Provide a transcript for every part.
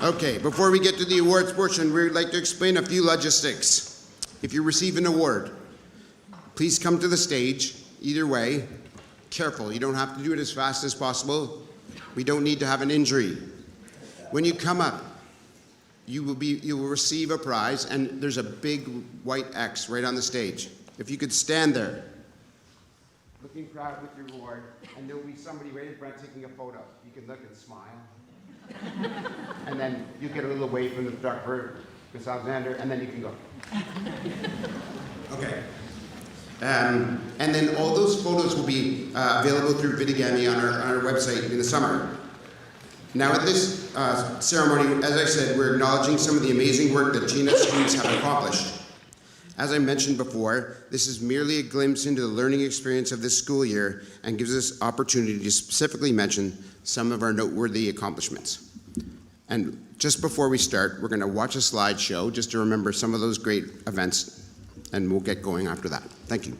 Okay, before we get to the awards portion, we'd like to explain a few logistics. If you receive an award, please come to the stage. Either way, careful, you don't have to do it as fast as possible. We don't need to have an injury. When you come up, you will receive a prize, and there's a big white X right on the stage. If you could stand there, looking proud with your award, and there'll be somebody right in front taking a photo. You can look and smile. And then you get a little away from the photographer, Miss Alexander, and then you can go. Okay. And then all those photos will be available through Vidigami on our website in the summer. Now at this ceremony, as I said, we're acknowledging some of the amazing work that GNS students have accomplished. As I mentioned before, this is merely a glimpse into the learning experience of this school year and gives us opportunity to specifically mention some of our noteworthy accomplishments. And just before we start, we're going to watch a slideshow just to remember some of those great events, and we'll get going after that. Thank you.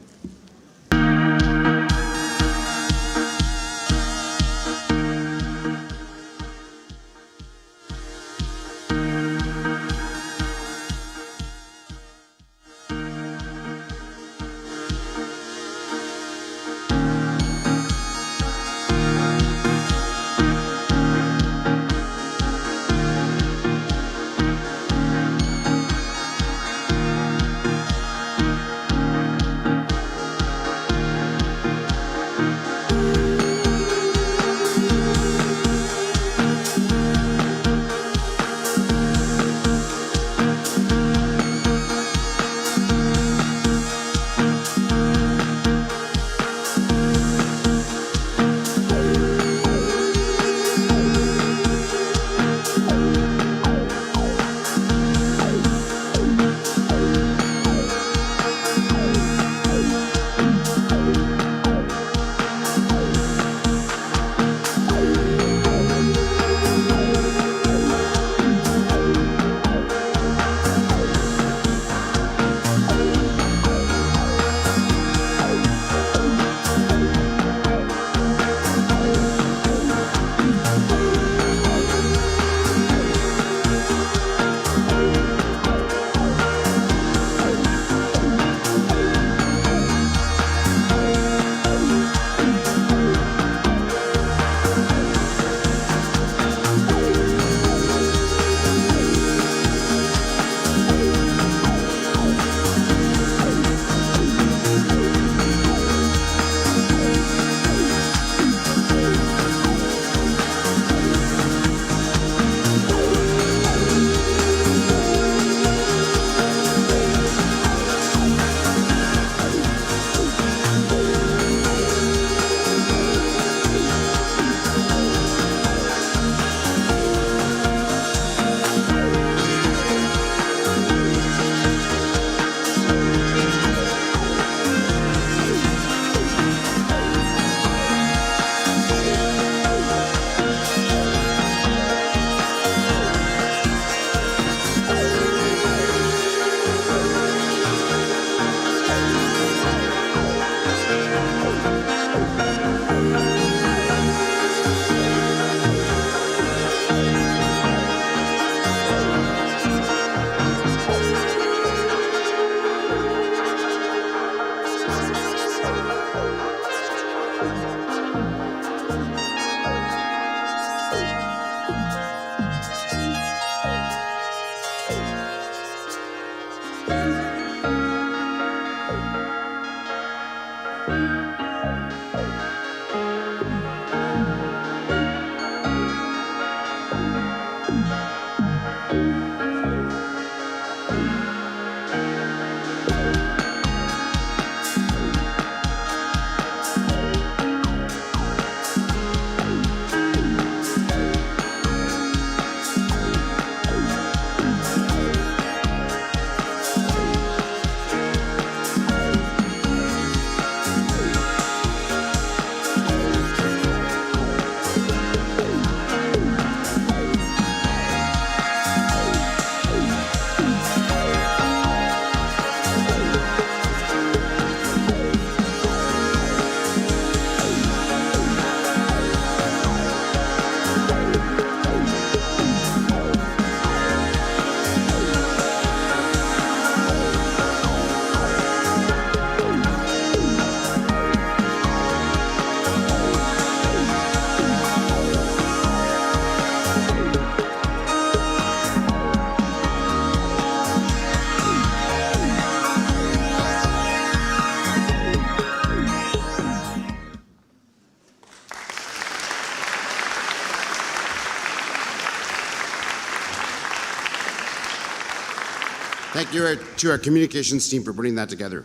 Thank you to our communications team for putting that together.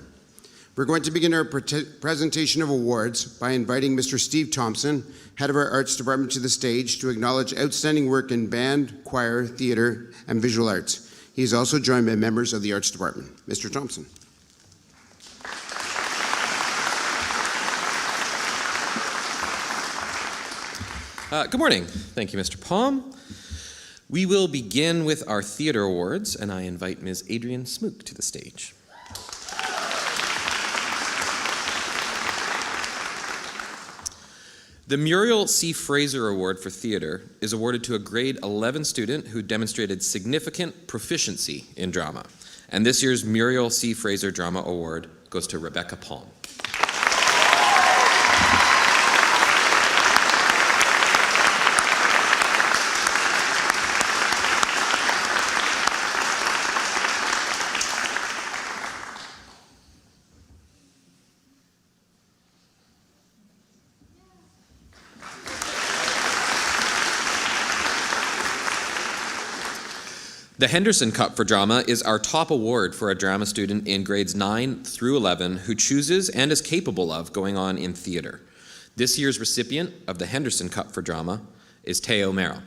We're going to begin our presentation of awards by inviting Mr. Steve Thompson, head of our arts department, to the stage to acknowledge outstanding work in band, choir, theater, and visual arts. He is also joined by members of the arts department. Mr. Thompson. Good morning. Thank you, Mr. Palm. We will begin with our theater awards, and I invite Ms. Adrienne Smook to the stage. The Muriel C. Fraser Award for Theater is awarded to a grade 11 student who demonstrated significant proficiency in drama. And this year's Muriel C. Fraser Drama Award goes to Rebecca Palm. The Henderson Cup for Drama is our top award for a drama student in grades 9 through 11 who chooses and is capable of going on in theater. This year's recipient of the Henderson Cup for Drama is Teo Merrill.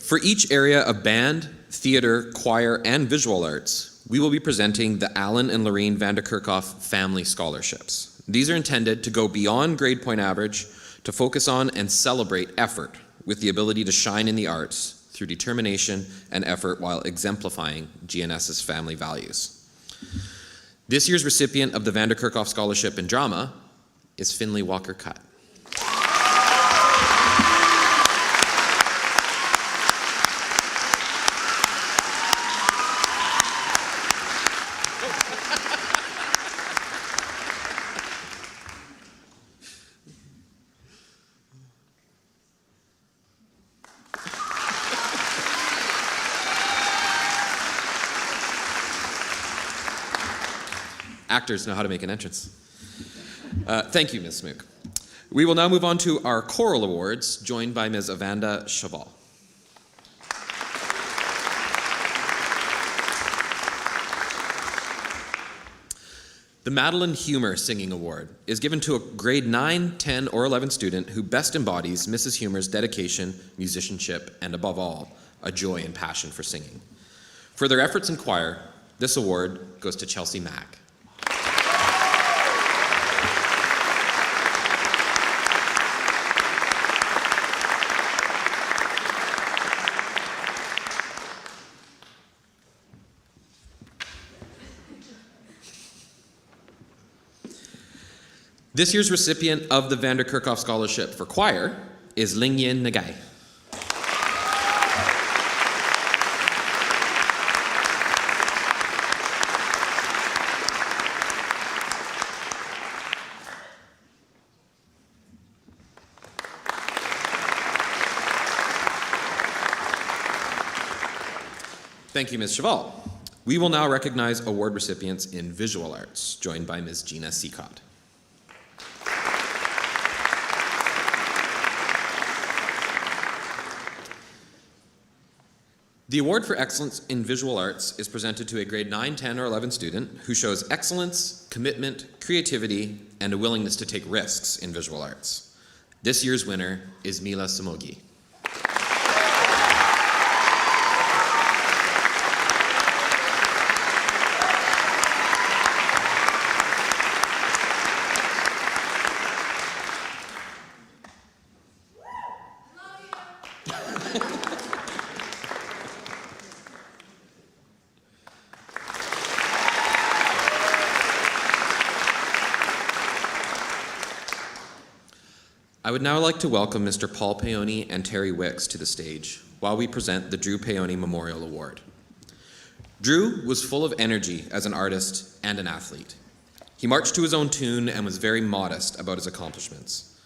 For each area of band, theater, choir, and visual arts, we will be presenting the Alan and Lorraine Vanderkerkhoff Family Scholarships. These are intended to go beyond grade point average to focus on and celebrate effort with the ability to shine in the arts through determination and effort while exemplifying GNS's family values. This year's recipient of the Vanderkerkhoff Scholarship in Drama is Finley Walker-Cutt. Actors know how to make an entrance. Thank you, Ms. Smook. We will now move on to our choral awards, joined by Ms. Avanda Chaval. The Madeline Humer Singing Award is given to a grade 9, 10, or 11 student who best embodies Mrs. Humer's dedication, musicianship, and above all, a joy and passion for singing. For their efforts in choir, this award goes to Chelsea Mack. This year's recipient of the Vanderkerkhoff Scholarship for Choir is Lingyin Nagai. Thank you, Ms. Chaval. We will now recognize award recipients in visual arts, joined by Ms. Gina Seacott. The award for excellence in visual arts is presented to a grade 9, 10, or 11 student who shows excellence, commitment, creativity, and a willingness to take risks in visual arts. This year's winner is Mila Samogi. I would now like to welcome Mr. Paul Paoni and Terry Wicks to the stage while we present the Drew Paoni Memorial Award. Drew was full of energy as an artist and an athlete. He marched to his own tune and was very modest about his accomplishments.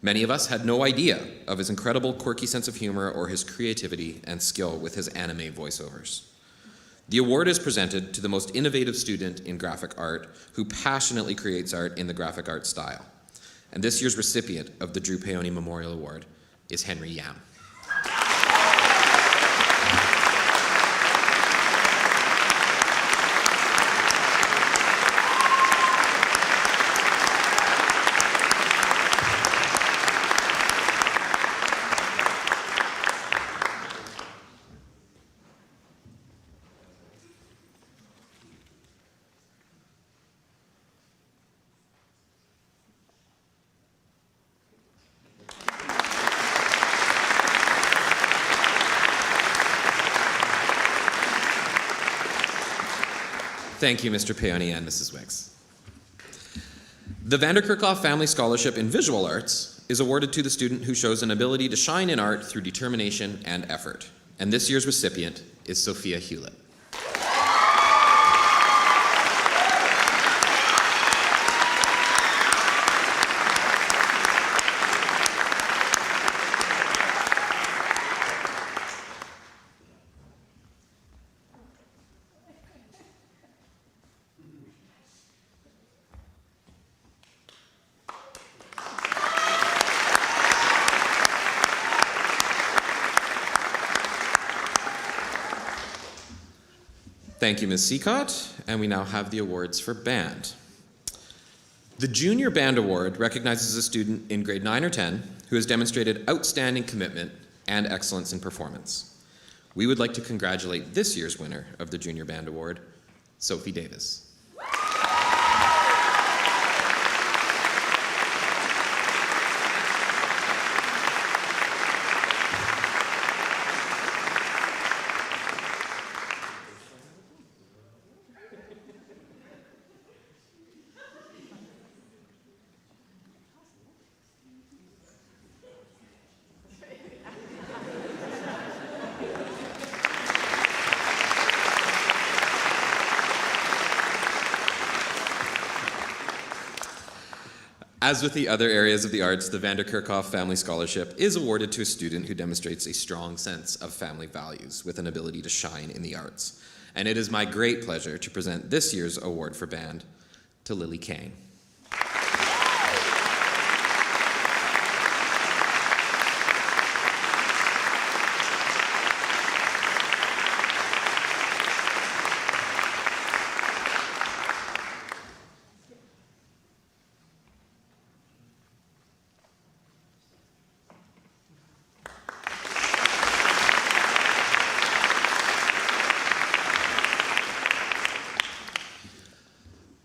Many of us had no idea of his incredible quirky sense of humor or his creativity and skill with his anime voiceovers. The award is presented to the most innovative student in graphic art who passionately creates art in the graphic art style. And this year's recipient of the Drew Peony Memorial Award is Henry Yam. Thank you, Mr. Peony and Mrs. Wicks. The Vanderkerkhoff Family Scholarship in Visual Arts is awarded to the student who shows an ability to shine in art through determination and effort. And this year's recipient is Sophia Hewlett. Thank you, Ms. Seacott, and we now have the awards for band. The Junior Band Award recognizes a student in grade 9 or 10 who has demonstrated outstanding commitment and excellence in performance. We would like to congratulate this year's winner of the Junior Band Award, Sophie Davis. As with the other areas of the arts, the Vanderkerkhoff Family Scholarship is awarded to a student who demonstrates a strong sense of family values with an ability to shine in the arts. And it is my great pleasure to present this year's award for band to Lily Kang.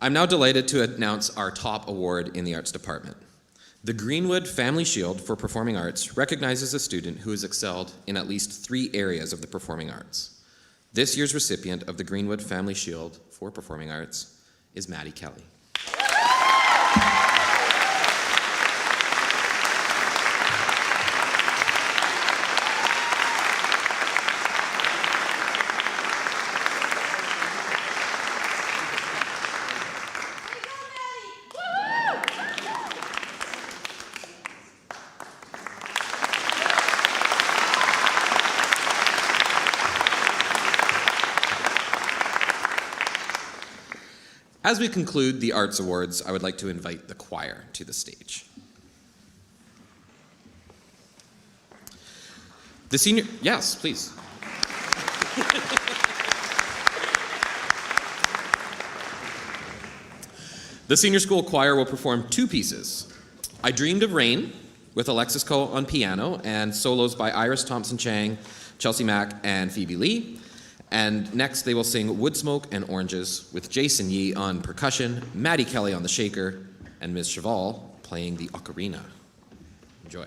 I'm now delighted to announce our top award in the arts department. The Greenwood Family Shield for Performing Arts recognizes a student who has excelled in at least 3 areas of the performing arts. This year's recipient of the Greenwood Family Shield for Performing Arts is Maddie Kelly. As we conclude the Arts Awards, I would like to invite the choir to the stage. The senior, yes, please. The senior school choir will perform 2 pieces. I Dreamed of Rain with Alexis Coe on piano and solos by Iris Thompson-Chang, Chelsea Mack, and Phoebe Lee. And next they will sing Wood Smoke and Oranges with Jason Yee on percussion, Maddie Kelly on the shaker, and Ms. Cheval playing the ocarina. Enjoy.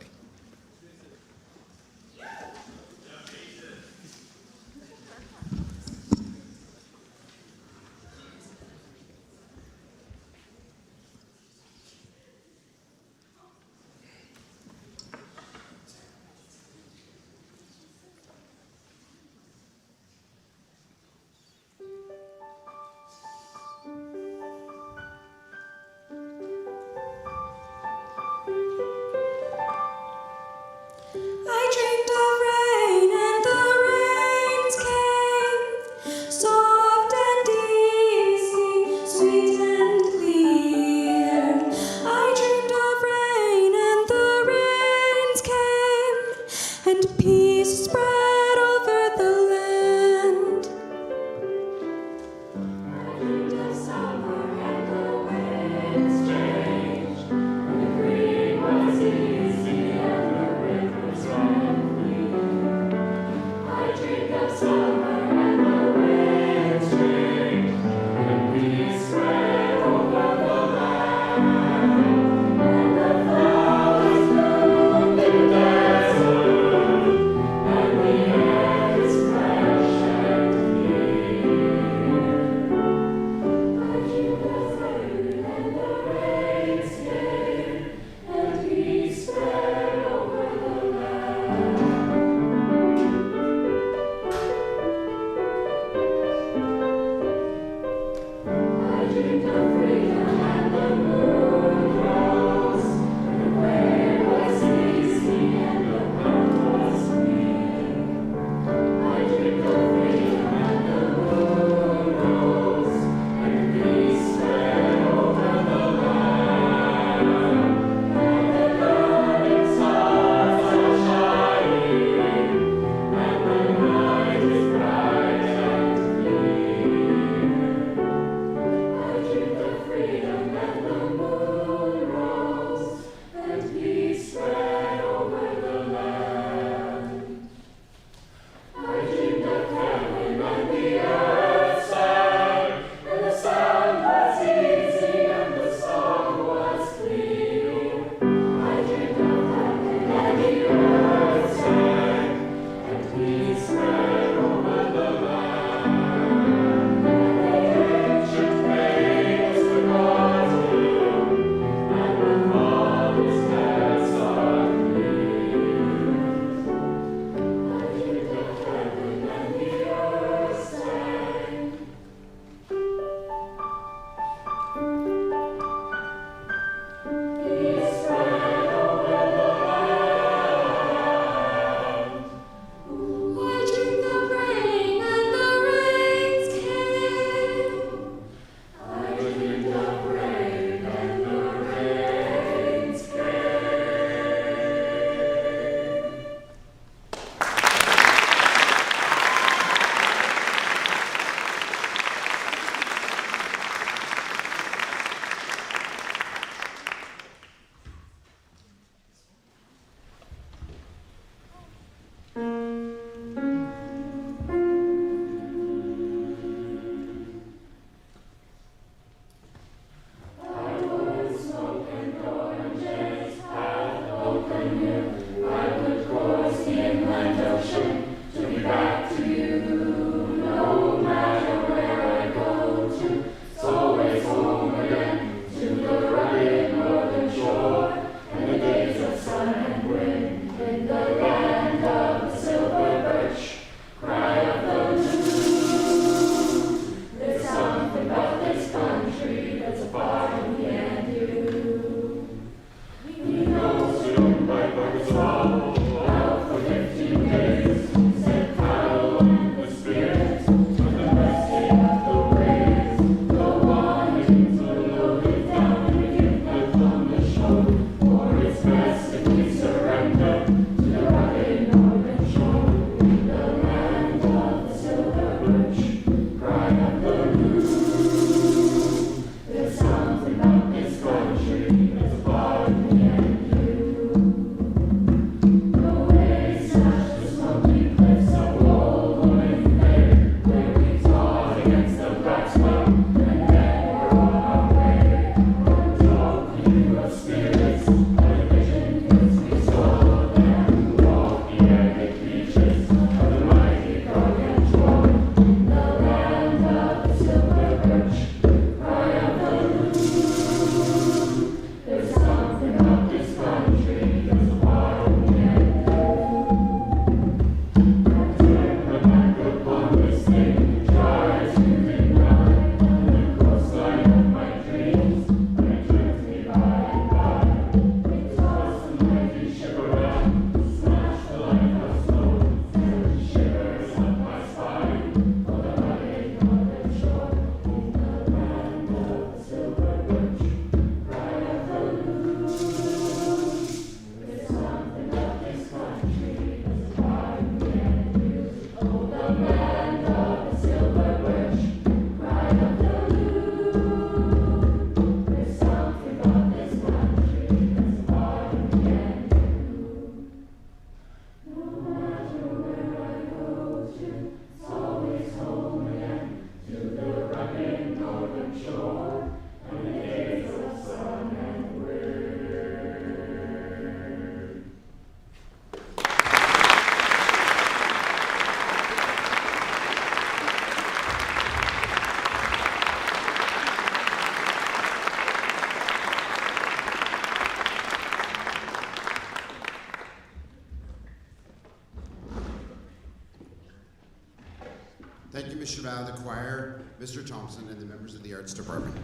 Thank you, Mr. Val, the choir. Mr. Thompson, and the members of the Arts Department.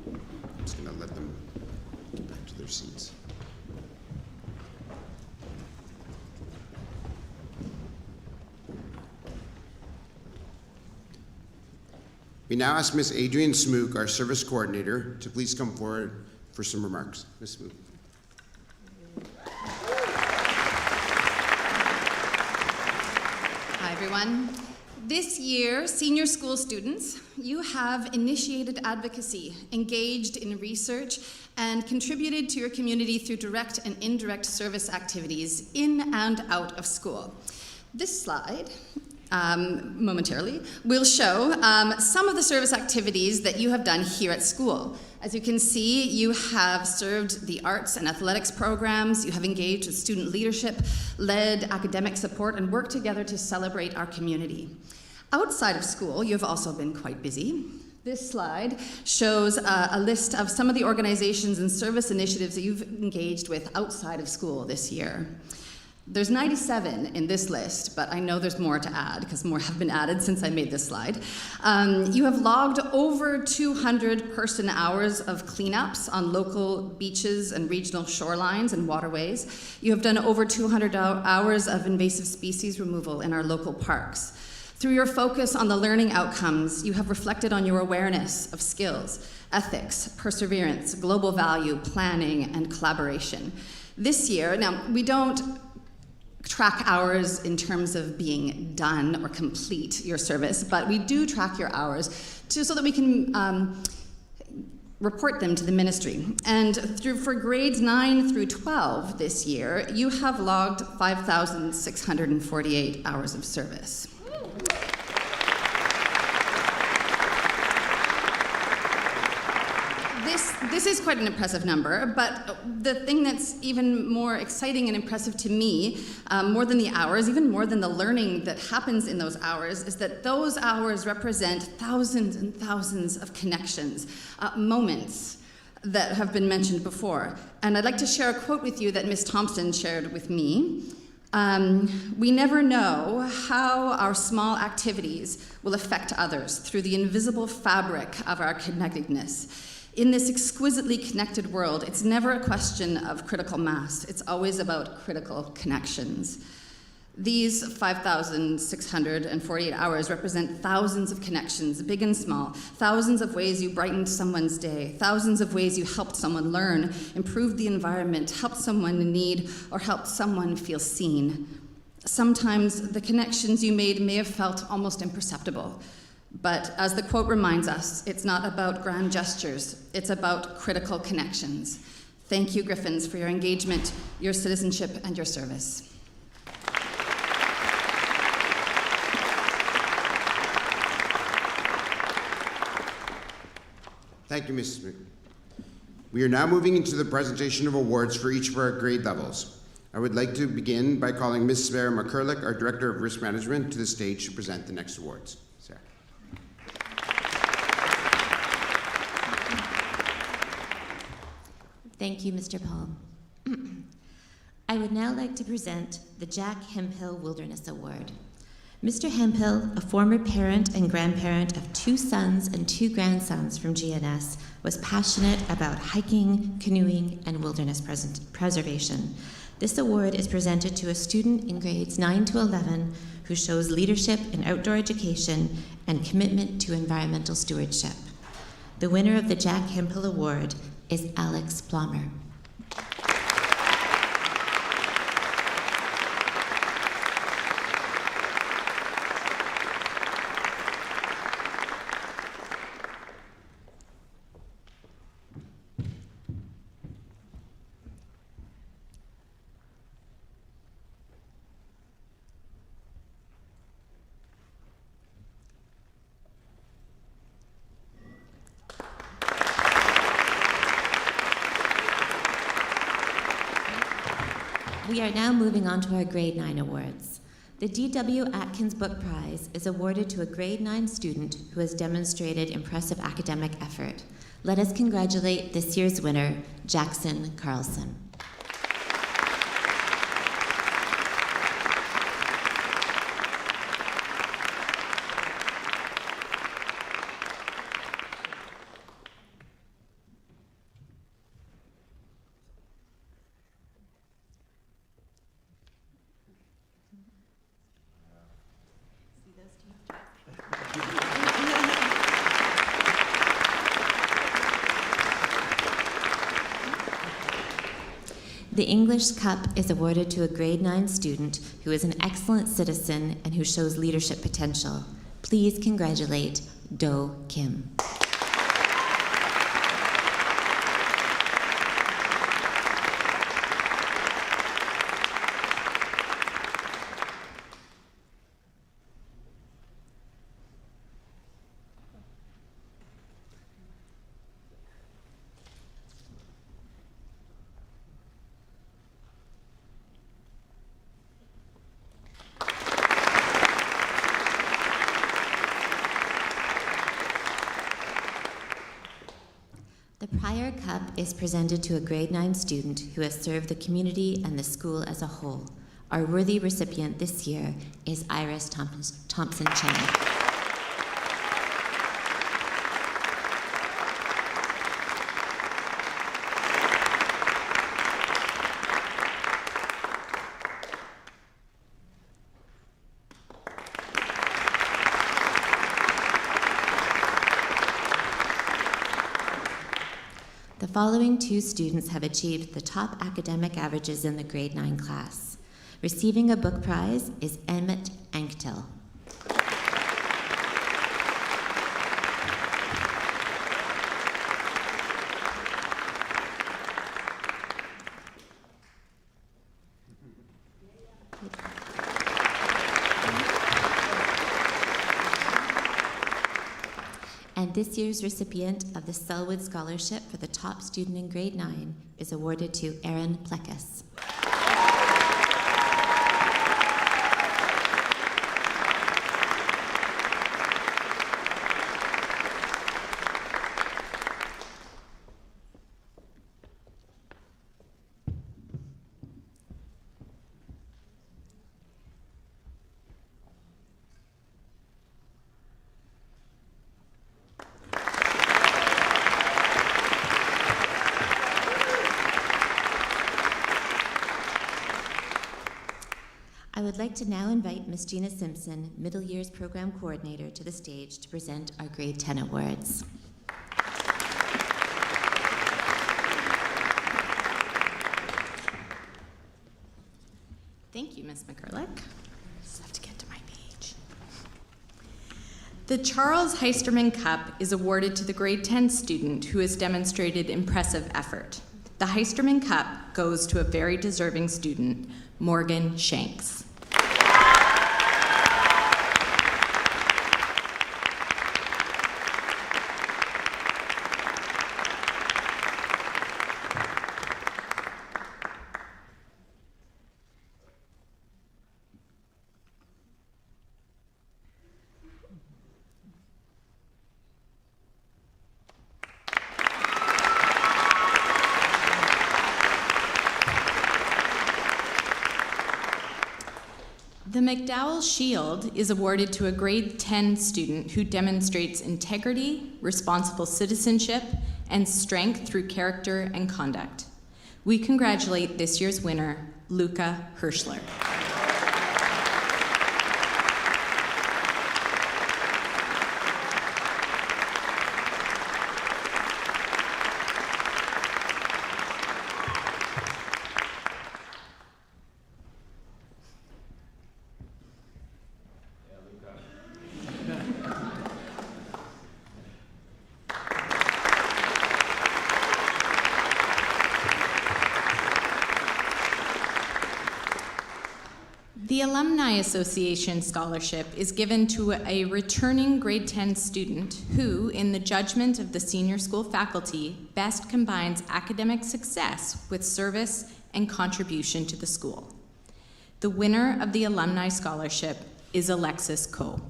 I'm just going to let them get back to their seats. We now ask Ms. Adrienne Smook, our service coordinator, to please come forward for some remarks. Ms. Smook. Hi, everyone. This year, senior school students, you have initiated advocacy, engaged in research, and contributed to your community through direct and indirect service activities in and out of school. This slide, momentarily, will show some of the service activities that you have done here at school. As you can see, you have served the arts and athletics programs, you have engaged with student leadership, led academic support, and worked together to celebrate our community. Outside of school, you have also been quite busy. This slide shows a list of some of the organizations and service initiatives that you've engaged with outside of school this year. There's 97 in this list, but I know there's more to add because more have been added since I made this slide. You have logged over 200 person hours of cleanups on local beaches and regional shorelines and waterways. You have done over 200 hours of invasive species removal in our local parks. Through your focus on the learning outcomes, you have reflected on your awareness of skills, ethics, perseverance, global value, planning, and collaboration. This year, now we don't track hours in terms of being done or complete your service, but we do track your hours so that we can report them to the ministry. And for grades 9 through 12 this year, you have logged 5,648 hours of service. This is quite an impressive number, but the thing that's even more exciting and impressive to me, more than the hours, even more than the learning that happens in those hours, is that those hours represent thousands and thousands of connections, moments that have been mentioned before. And I'd like to share a quote with you that Ms. Thompson shared with me. We never know how our small activities will affect others through the invisible fabric of our connectedness. In this exquisitely connected world, it's never a question of critical mass. It's always about critical connections. These 5,648 hours represent thousands of connections, big and small, thousands of ways you brightened someone's day, thousands of ways you helped someone learn, improved the environment, helped someone in need, or helped someone feel seen. Sometimes the connections you made may have felt almost imperceptible. But as the quote reminds us, it's not about grand gestures, it's about critical connections. Thank you, Griffins, for your engagement, your citizenship, and your service. Thank you, Ms. Smith. We are now moving into the presentation of awards for each of our grade levels. I would like to begin by calling Ms. Sarah McCurlick, our Director of Risk Management, to the stage to present the next awards. Sarah. Thank you, Mr. Paul. I would now like to present the Jack Hemphill Wilderness Award. Mr. Hemphill, a former parent and grandparent of 2 sons and 2 grandsons from GNS, was passionate about hiking, canoeing, and wilderness preservation. This award is presented to a student in grades 9 to 11 who shows leadership in outdoor education and commitment to environmental stewardship. The winner of the Jack Hemphill Award is Alex Plummer. We are now moving on to our Grade 9 awards. The D.W. Atkins Book Prize is awarded to a Grade 9 student who has demonstrated impressive academic effort. Let us congratulate this year's winner, Jackson Carlson. The English Cup is awarded to a grade 9 student who is an excellent citizen and who shows leadership potential. Please congratulate Do Kim. The Prior Cup is presented to a grade 9 student who has served the community and the school as a whole. Our worthy recipient this year is Iris Thompson Chang. The following 2 students have achieved the top academic averages in the grade 9 class. Receiving a book prize is Emmett Anktil. And this year's recipient of the Selwood Scholarship for the top student in grade 9 is awarded to Erin Plekas. I would like to now invite Ms. Gina Simpson, Middle Years Program Coordinator, to the stage to present our Grade 10 awards. Thank you, Ms. McCurlick. Just have to get to my page. The Charles Heisterman Cup is awarded to the grade 10 student who has demonstrated impressive effort. The Heisterman Cup goes to a very deserving student, Morgan Shanks. The McDowell Shield is awarded to a grade 10 student who demonstrates integrity, responsible citizenship, and strength through character and conduct. We congratulate this year's winner, Luca Hirschler. The Alumni Association Scholarship is given to a returning grade 10 student who, in the judgment of the senior school faculty, best combines academic success with service and contribution to the school. The winner of the Alumni Scholarship is Alexis Coe.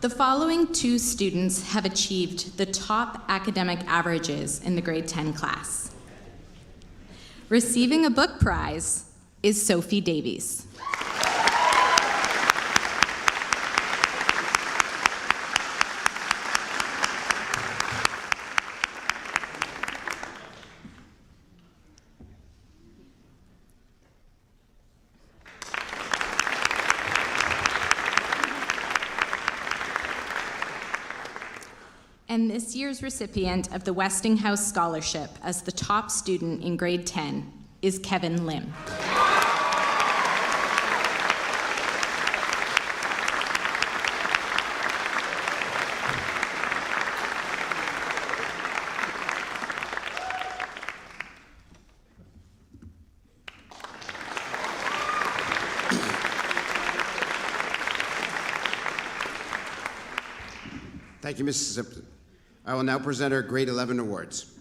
The following 2 students have achieved the top academic averages in the grade 10 class. Receiving a book prize is Sophie Davies. And this year's recipient of the Westinghouse Scholarship as the top student in grade 10 is Kevin Lim. Thank you, Mrs. Simpson. I will now present our grade 11 awards.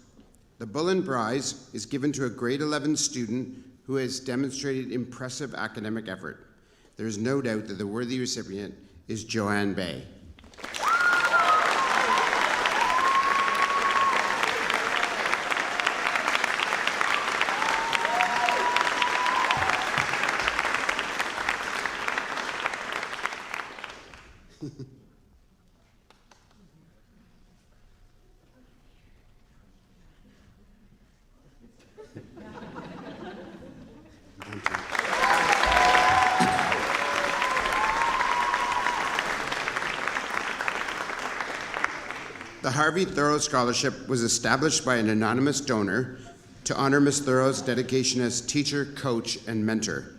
The Bullen Prize is given to a grade 11 student who has demonstrated impressive academic effort. There is no doubt that the worthy recipient is Joanne Bay. The Harvey Thoreau Scholarship was established by an anonymous donor to honor Ms. Thoreau's dedication as teacher, coach, and mentor.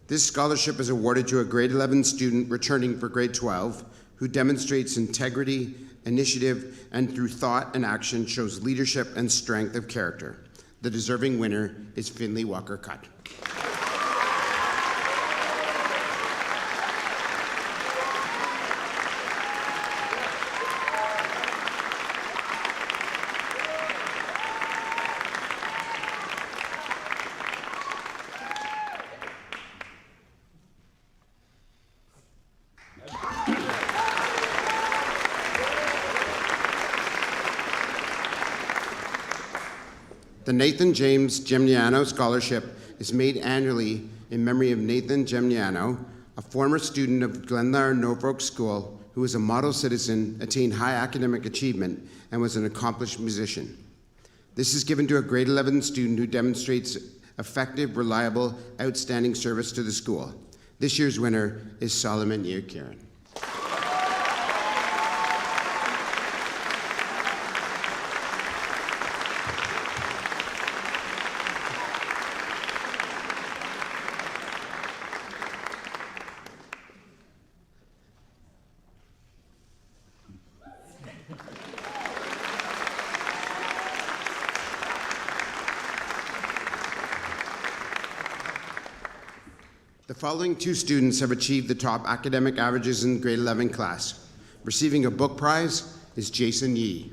This scholarship is awarded to a grade 11 student returning for grade 12 who demonstrates integrity, initiative, and through thought and action shows leadership and strength of character. The deserving winner is Finley Walker-Cutt. The Nathan James Gemniano Scholarship is made annually in memory of Nathan Gemniano, a former student of Glenlar Norfolk School who was a model citizen, attained high academic achievement, and was an accomplished musician. This is given to a grade 11 student who demonstrates effective, reliable, outstanding service to the school. This year's winner is Solomon Kieran. The following two students have achieved the top academic averages in grade 11 class. Receiving a book prize is Jason Yee.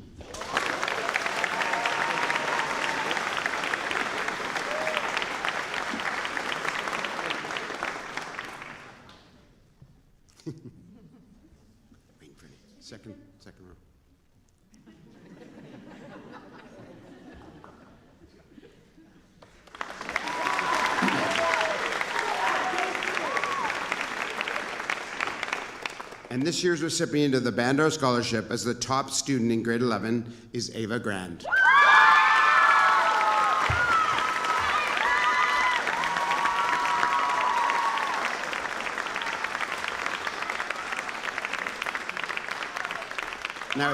Waiting for you. Second row. And this year's recipient of the Bandar Scholarship as the top student in grade 11 is Ava Grand. Now,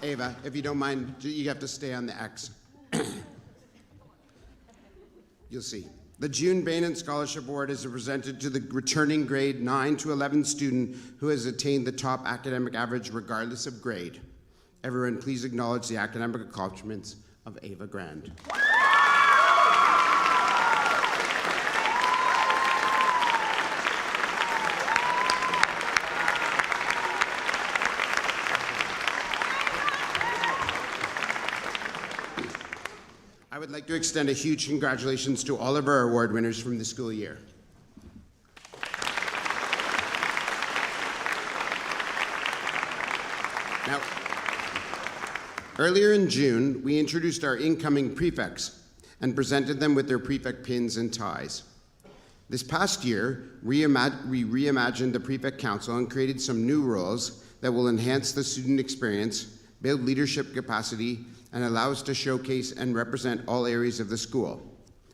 Ava, if you don't mind, you have to stay on the X. You'll see. The June Bainan Scholarship Award is presented to the returning grade 9 to 11 student who has attained the top academic average regardless of grade. Everyone, please acknowledge the academic accomplishments of Ava Grand. I would like to extend a huge congratulations to all of our award winners from the school year. Now, earlier in June, we introduced our incoming prefects and presented them with their prefect pins and ties. This past year, we reimagined the Prefect Council and created some new roles that will enhance the student experience, build leadership capacity, and allow us to showcase and represent all areas of the school.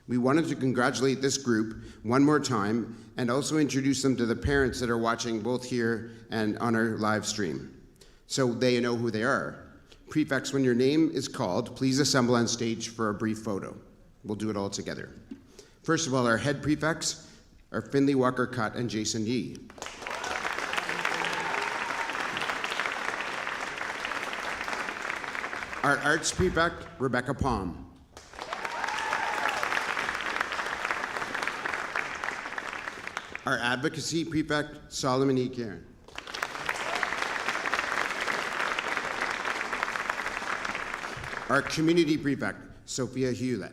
We wanted to congratulate this group one more time and also introduce them to the parents that are watching both here and on our live stream. so they know who they are. Prefects, when your name is called, please assemble on stage for a brief photo. We'll do it all together. First of all, our head prefects are Finley Walker-Cutt and Jason Yee. Our arts prefect, Rebecca Palm. Our advocacy prefect, Solomon E. Karen. Our community prefect, Sophia Hewlett.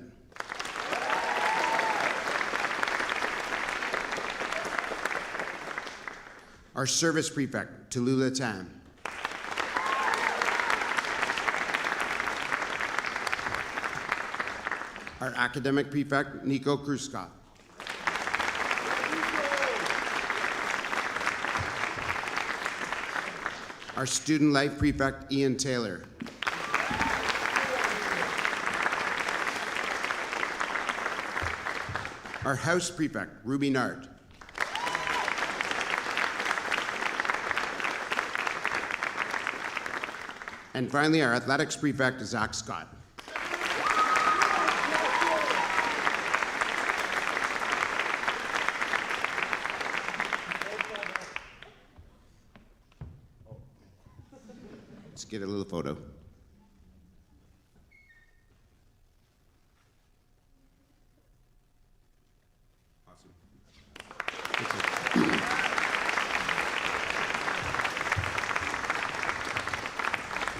Our service prefect, Tallulah Tam. Our academic prefect, Nico Kruskov. Our student life prefect, Ian Taylor. Our house prefect, Ruby Nart. And finally, our athletics prefect, Zach Scott. Let's get a little photo.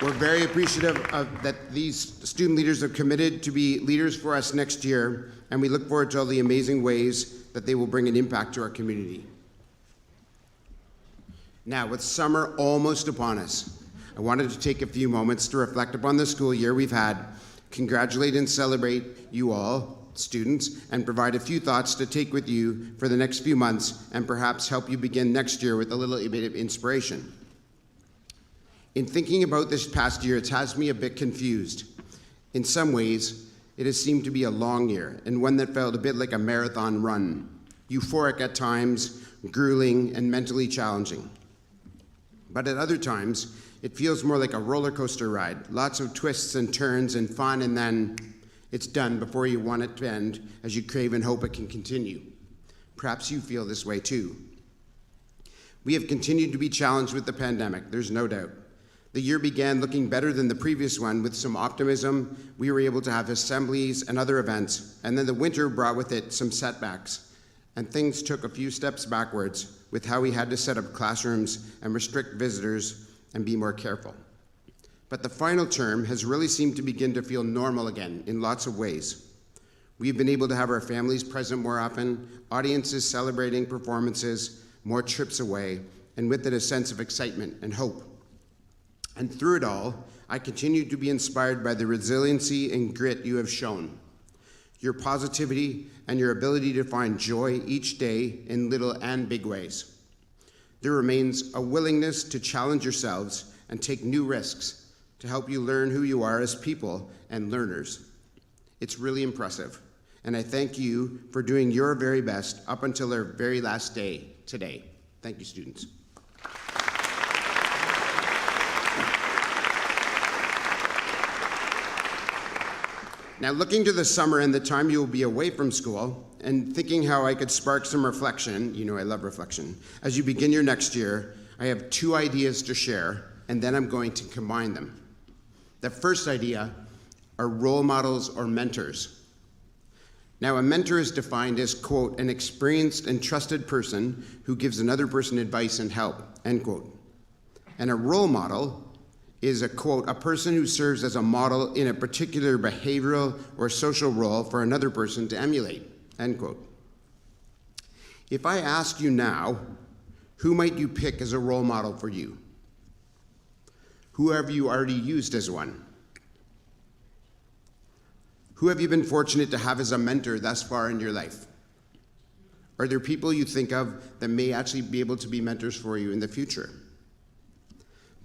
We're very appreciative that these student leaders have committed to be leaders for us next year, and we look forward to all the amazing ways that they will bring an impact to our community. Now, with summer almost upon us, I wanted to take a few moments to reflect upon the school year we've had, congratulate and celebrate you all, students, and provide a few thoughts to take with you for the next few months, and perhaps help you begin next year with a little bit of inspiration. In thinking about this past year, it has me a bit confused. In some ways, it has seemed to be a long year, and one that felt a bit like a marathon run, euphoric at times, grueling, and mentally challenging. But at other times, it feels more like a roller coaster ride, lots of twists and turns and fun, and then it's done before you want it to end, as you crave and hope it can continue. Perhaps you feel this way too. We have continued to be challenged with the pandemic, there's no doubt. The year began looking better than the previous one with some optimism. We were able to have assemblies and other events, and then the winter brought with it some setbacks, and things took a few steps backwards with how we had to set up classrooms and restrict visitors and be more careful. But the final term has really seemed to begin to feel normal again in lots of ways. We've been able to have our families present more often, audiences celebrating performances, more trips away, and with it a sense of excitement and hope. And through it all, I continue to be inspired by the resiliency and grit you have shown, your positivity and your ability to find joy each day in little and big ways. There remains a willingness to challenge yourselves and take new risks to help you learn who you are as people and learners. It's really impressive, and I thank you for doing your very best up until our very last day today. Thank you, students. Now, looking to the summer and the time you will be away from school, and thinking how I could spark some reflection, you know I love reflection, as you begin your next year, I have two ideas to share, and then I'm going to combine them. The first idea are role models or mentors. Now, a mentor is defined as, quote, an experienced and trusted person who gives another person advice and help, end quote. And a role model is a, quote, a person who serves as a model in a particular behavioral or social role for another person to emulate, end quote. If I ask you now, who might you pick as a role model for you? Who have you already used as one? Who have you been fortunate to have as a mentor thus far in your life? Are there people you think of that may actually be able to be mentors for you in the future?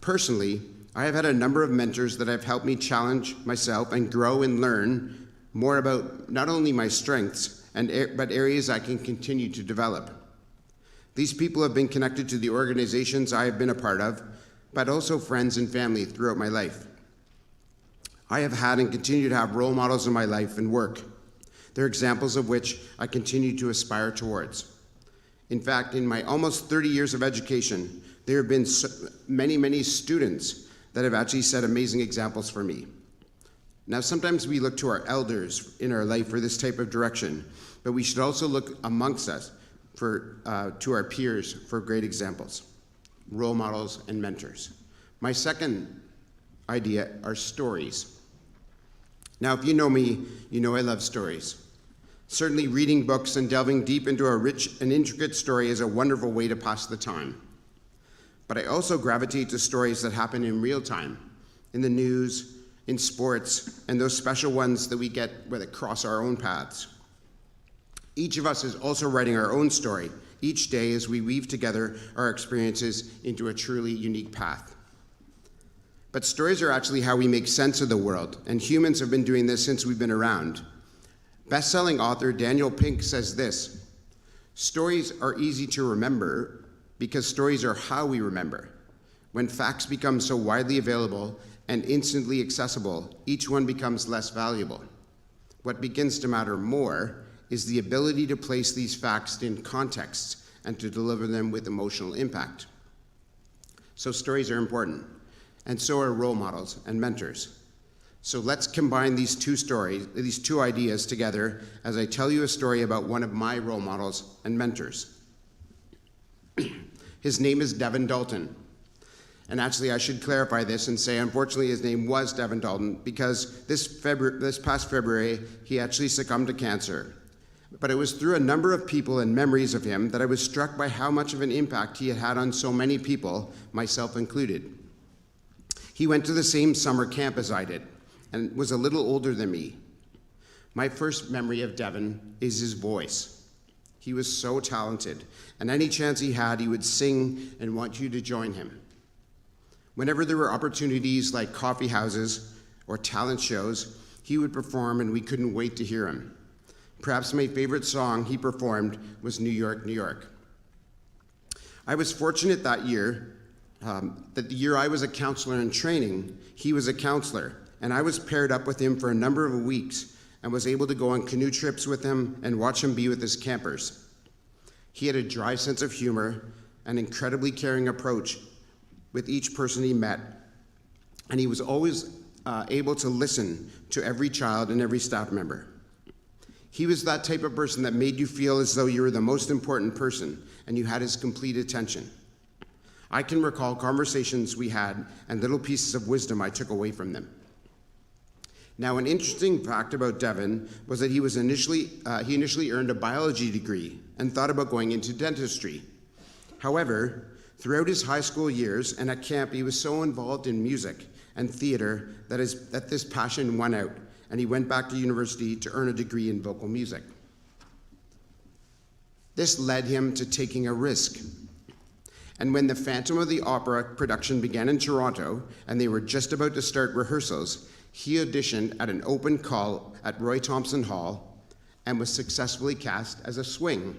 Personally, I have had a number of mentors that have helped me challenge myself and grow and learn more about not only my strengths, but areas I can continue to develop. These people have been connected to the organizations I have been a part of, but also friends and family throughout my life. I have had and continue to have role models in my life and work. They're examples of which I continue to aspire towards. In fact, in my almost 30 years of education, there have been many students that have actually set amazing examples for me. Now, sometimes we look to our elders in our life for this type of direction, but we should also look amongst us to our peers for great examples, role models, and mentors. My second idea are stories. Now, if you know me, you know I love stories. Certainly reading books and delving deep into a rich and intricate story is a wonderful way to pass the time. But I also gravitate to stories that happen in real time, in the news, in sports, and those special ones that we get that cross our own paths. Each of us is also writing our own story each day as we weave together our experiences into a truly unique path. But stories are actually how we make sense of the world, and humans have been doing this since we've been around. Best-selling author Daniel Pink says this: "Stories are easy to remember because stories are how we remember. When facts become so widely available and instantly accessible, each one becomes less valuable. What begins to matter more is the ability to place these facts in context and to deliver them with emotional impact." So stories are important, and so are role models and mentors. So let's combine these two ideas together as I tell you a story about one of my role models and mentors. His name is Devin Dalton. And actually, I should clarify this and say, unfortunately, his name was Devin Dalton because this past February, he actually succumbed to cancer. But it was through a number of people and memories of him that I was struck by how much of an impact he had had on so many people, myself included. He went to the same summer camp as I did and was a little older than me. My first memory of Devin is his voice. He was so talented, and any chance he had, he would sing and want you to join him. Whenever there were opportunities like coffee houses or talent shows, he would perform and we couldn't wait to hear him. Perhaps my favorite song he performed was New York, New York. I was fortunate that year, that the year I was a counselor in training, he was a counselor, and I was paired up with him for a number of weeks and was able to go on canoe trips with him and watch him be with his campers. He had a dry sense of humor, an incredibly caring approach with each person he met, and he was always able to listen to every child and every staff member. He was that type of person that made you feel as though you were the most important person and you had his complete attention. I can recall conversations we had and little pieces of wisdom I took away from them. Now, an interesting fact about Devin was that he initially earned a biology degree and thought about going into dentistry. However, throughout his high school years and at camp, he was so involved in music and theater that this passion won out, and he went back to university to earn a degree in vocal music. This led him to taking a risk. And when the Phantom of the Opera production began in Toronto, and they were just about to start rehearsals, he auditioned at an open call at Roy Thompson Hall and was successfully cast as a swing.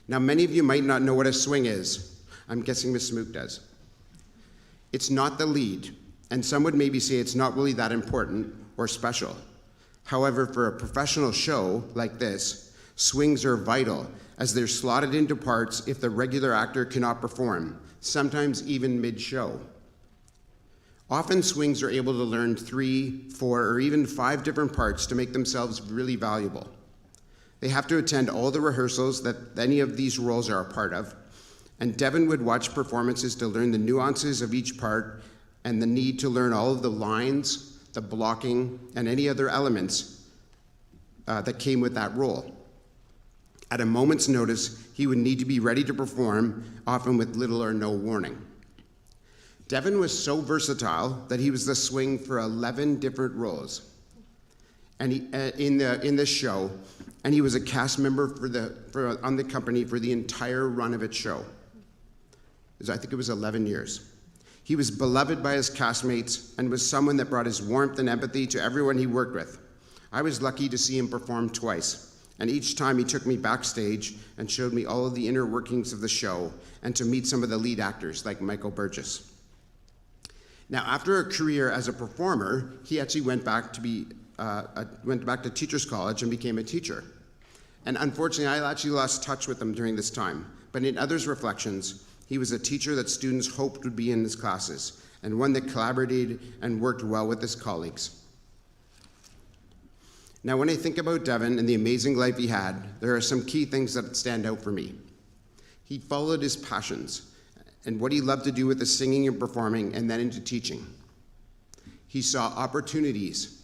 Now, many of you might not know what a swing is. I'm guessing Ms. Smook does. It's not the lead, and some would maybe say it's not really that important or special. However, for a professional show like this, swings are vital as they're slotted into parts if the regular actor cannot perform, sometimes even mid-show. Often swings are able to learn 3, 4, or even 5 different parts to make themselves really valuable. They have to attend all the rehearsals that any of these roles are a part of, and Devin would watch performances to learn the nuances of each part and the need to learn all of the lines, the blocking, and any other elements that came with that role. At a moment's notice, he would need to be ready to perform, often with little or no warning. Devin was so versatile that he was the swing for 11 different roles and in this show, and he was a cast member on the company for the entire run of its show. I think it was 11 years. He was beloved by his castmates and was someone that brought his warmth and empathy to everyone he worked with. I was lucky to see him perform twice, And each time he took me backstage and showed me all of the inner workings of the show and to meet some of the lead actors like Michael Burgess. Now, after a career as a performer, he actually went back to Teachers College and became a teacher. And unfortunately, I actually lost touch with him during this time. But in others' reflections, he was a teacher that students hoped would be in his classes, and one that collaborated and worked well with his colleagues. Now, when I think about Devin and the amazing life he had, there are some key things that stand out for me. He followed his passions and what he loved to do with the singing and performing, and then into teaching. He saw opportunities,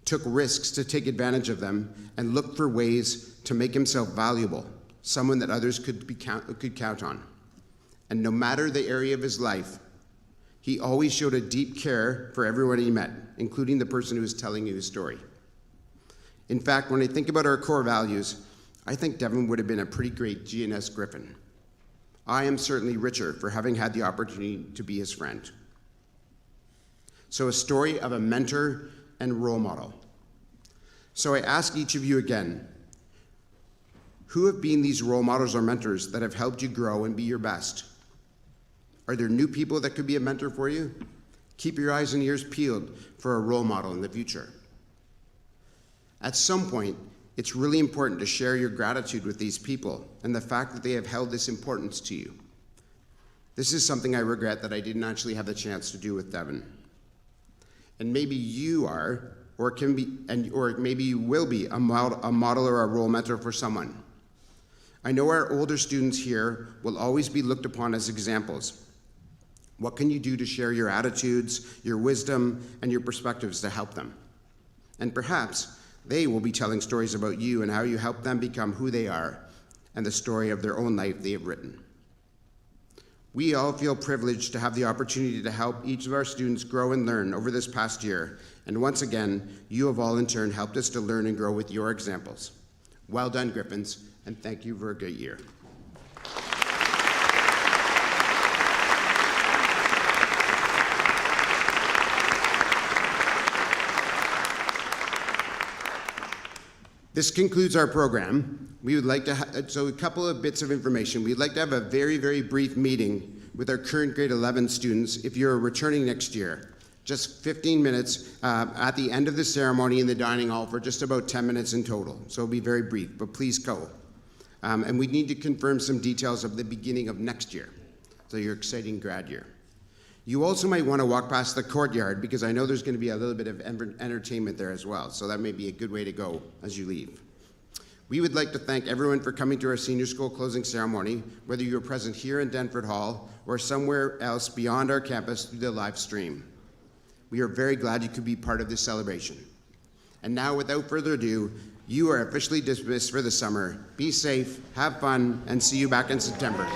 took risks to take advantage of them, and looked for ways to make himself valuable, someone that others could count on. And no matter the area of his life, he always showed a deep care for everyone he met, including the person who was telling you his story. In fact, when I think about our core values, I think Devin would have been a pretty great GNS Griffin. I am certainly richer for having had the opportunity to be his friend. So, a story of a mentor and role model. So I ask each of you again, who have been these role models or mentors that have helped you grow and be your best? Are there new people that could be a mentor for you? Keep your eyes and ears peeled for a role model in the future. At some point, it's really important to share your gratitude with these people and the fact that they have held this importance to you. This is something I regret that I didn't actually have the chance to do with Devin. And maybe you are, or maybe you will be a model or a role mentor for someone. I know our older students here will always be looked upon as examples. What can you do to share your attitudes, your wisdom, and your perspectives to help them? And perhaps they will be telling stories about you and how you help them become who they are and the story of their own life they have written. We all feel privileged to have the opportunity to help each of our students grow and learn over this past year. And once again, you have all in turn helped us to learn and grow with your examples. Well done, Griffins, and thank you for a great year. This concludes our program. We would like to, so a couple of bits of information. We'd like to have a very, very brief meeting with our current grade 11 students if you're returning next year. Just 15 minutes at the end of the ceremony in the dining hall for just about 10 minutes in total. So it'll be very brief, but please go. And we need to confirm some details of the beginning of next year, so your exciting grad year. You also might want to walk past the courtyard because I know there's going to be a little bit of entertainment there as well, so that may be a good way to go as you leave. We would like to thank everyone for coming to our senior school closing ceremony, whether you were present here in Denford Hall or somewhere else beyond our campus through the live stream. We are very glad you could be part of this celebration. And now, without further ado, you are officially dismissed for the summer. Be safe, have fun, and see you back in September.